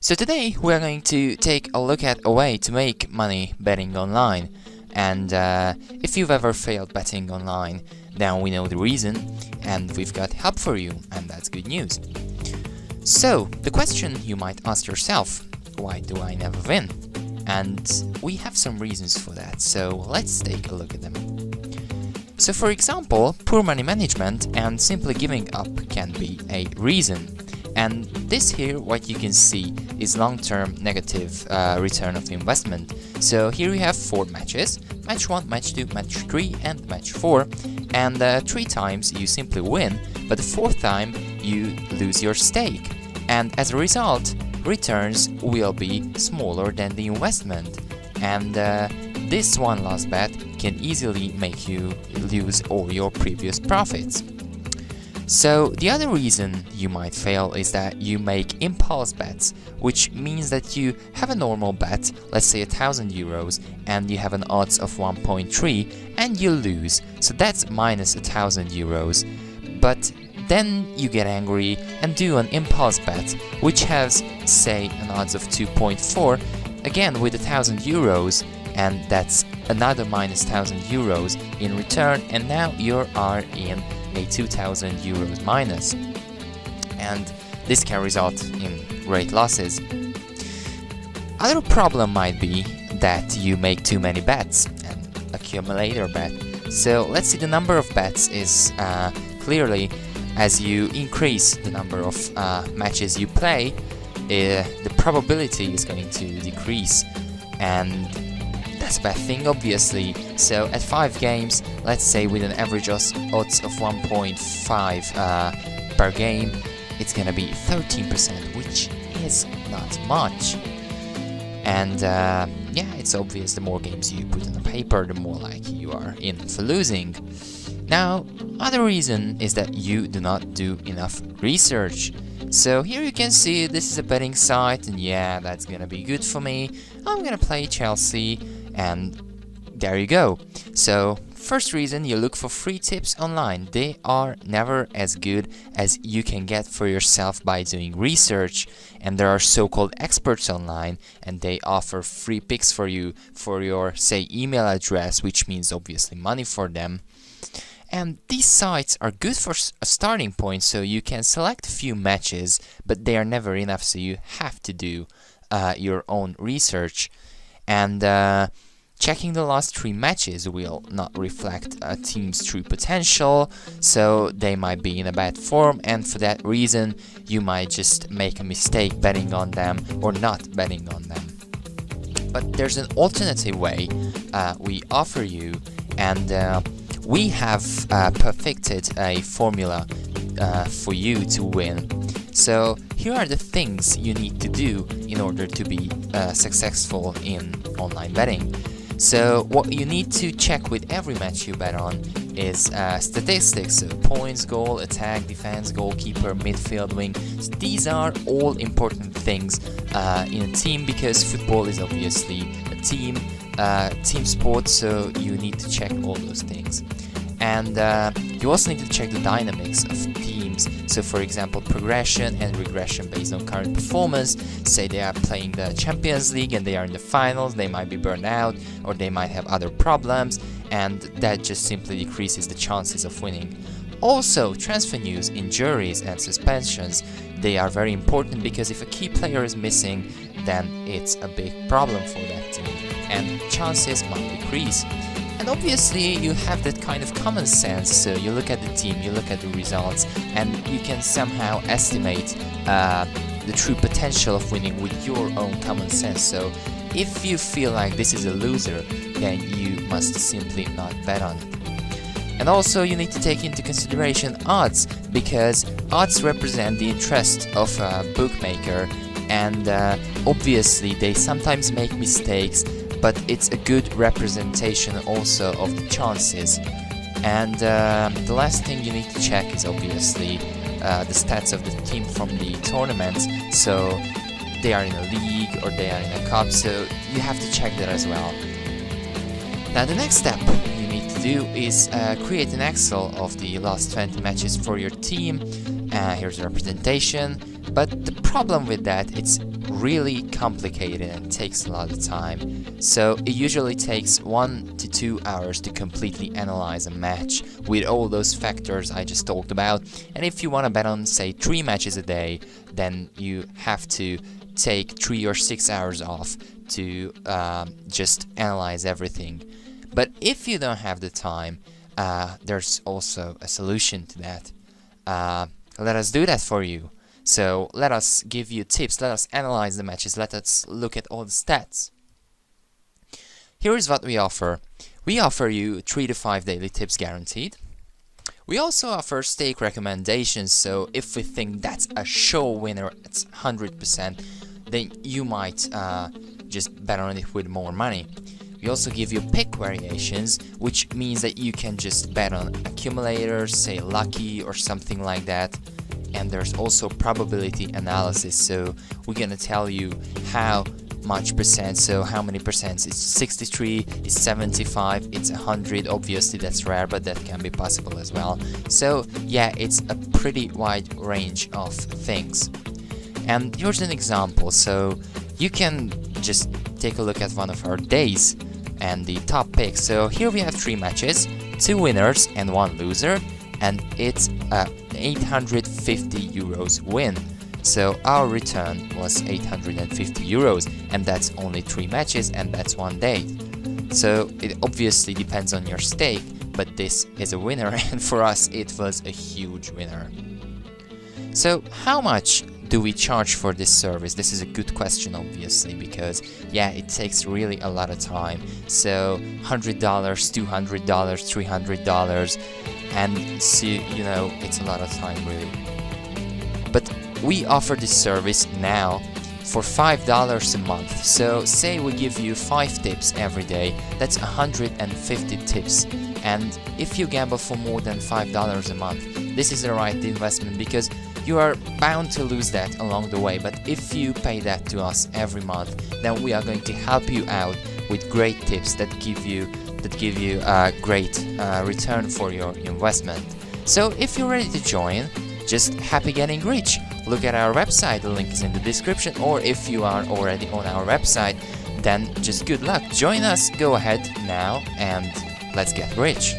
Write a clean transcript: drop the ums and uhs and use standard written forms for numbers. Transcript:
So today we are going to take a look at a way to make money betting online. And if you've ever failed betting online, then we know the reason and we've got help for you, and that's good news. So the question you might ask yourself, why do I never win? And we have some reasons for that, so let's take a look at them. So for example, poor money management and simply giving up can be a reason. And this here, what you can see, is long-term negative return of the investment. So here we have 4 matches, match 1, match 2, match 3 and match 4, and 3 times you simply win, but the 4th time you lose your stake, and as a result returns will be smaller than the investment, and this one last bet can easily make you lose all your previous profits. So the other reason you might fail is that you make impulse bets, which means that you have a normal bet, let's say €1,000, and you have an odds of 1.3 and you lose, so that's minus €1,000. But then you get angry and do an impulse bet, which has, say, an odds of 2.4, again with €1,000, and that's another minus €1,000 in return, and now you are in a €2,000 minus, and this can result in great losses. Other problem might be that you make too many bets, an accumulator bet. So let's see, the number of bets is clearly, as you increase the number of matches you play, the probability is going to decrease, and that's a bad thing, obviously. So at 5 games, let's say with an average odds of 1.5 per game, it's gonna be 13%, which is not much. And yeah, it's obvious, the more games you put on the paper, the more likely you are in for losing. Now, other reason is that you do not do enough research. So here you can see this is a betting site, and yeah, that's gonna be good for me. I'm gonna play Chelsea, and there you go. So first reason, you look for free tips online. They are never as good as you can get for yourself by doing research, and there are so-called experts online, and they offer free picks for you for your, say, email address, which means obviously money for them. And these sites are good for a starting point, so you can select a few matches, but they are never enough, so you have to do your own research. And checking the last 3 matches will not reflect a team's true potential, so they might be in a bad form, and for that reason you might just make a mistake betting on them or not betting on them. But there's an alternative way we offer you, and we have perfected a formula for you to win. So here are the things you need to do in order to be successful in online betting. So what you need to check with every match you bet on is statistics, so points, goal, attack, defense, goalkeeper, midfield, wing. So these are all important things in a team, because football is obviously a team sport, so you need to check all those things. And you also need to check the dynamics of teams. So for example, progression and regression based on current performance. Say they are playing the Champions League and they are in the finals, they might be burned out, or they might have other problems, and that just simply decreases the chances of winning. Also, transfer news, injuries and suspensions, they are very important, because if a key player is missing, then it's a big problem for that team, and chances might decrease. And obviously you have that kind of common sense, so you look at the team, you look at the results, and you can somehow estimate the true potential of winning with your own common sense. So if you feel like this is a loser, then you must simply not bet on it. And also you need to take into consideration odds, because odds represent the interest of a bookmaker, and obviously they sometimes make mistakes, but it's a good representation also of the chances. And the last thing you need to check is obviously the stats of the team from the tournaments. So they are in a league or they are in a cup, so you have to check that as well. Now the next step you need to do is create an Excel of the last 20 matches for your team. Here's a representation. But the problem with that, it's really complicated and takes a lot of time. So it usually takes 1 to 2 hours to completely analyze a match with all those factors I just talked about. And if you want to bet on, say, 3 matches a day, then you have to take 3 or 6 hours off to just analyze everything. But if you don't have the time, there's also a solution to that. Let us do that for you. So let us give you tips, let us analyze the matches, let us look at all the stats. Here is what we offer. We offer you 3 to 5 daily tips guaranteed. We also offer stake recommendations, so if we think that's a sure winner, it's 100%, then you might just bet on it with more money. We also give you pick variations, which means that you can just bet on accumulators, say lucky or something like that. And there's also probability analysis, so we're gonna tell you how much percent, so how many percent. It's 63, it's 75, it's 100. Obviously that's rare, but that can be possible as well. So yeah, it's a pretty wide range of things. And here's an example, so you can just take a look at one of our days and the top picks. So here we have 3 matches, 2 winners and 1 loser, and it's a 850 euros win. So our return was 850 euros, and that's only 3 matches and that's 1 day. So it obviously depends on your stake, but this is a winner, and for us it was a huge winner. So how much do we charge for this service? This is a good question, obviously, because yeah, it takes really a lot of time. So $100, $200, $300, and so, you know, it's a lot of time really. But we offer this service now for $5 a month. So say we give you 5 tips every day, that's 150 tips. And if you gamble for more than $5 a month, this is the right investment, because you are bound to lose that along the way. But if you pay that to us every month, then we are going to help you out with great tips that give you a great return for your investment. So if you're ready to join, just happy getting rich. Look at our website, the link is in the description, or if you are already on our website, then just good luck. Join us, go ahead now, and let's get rich.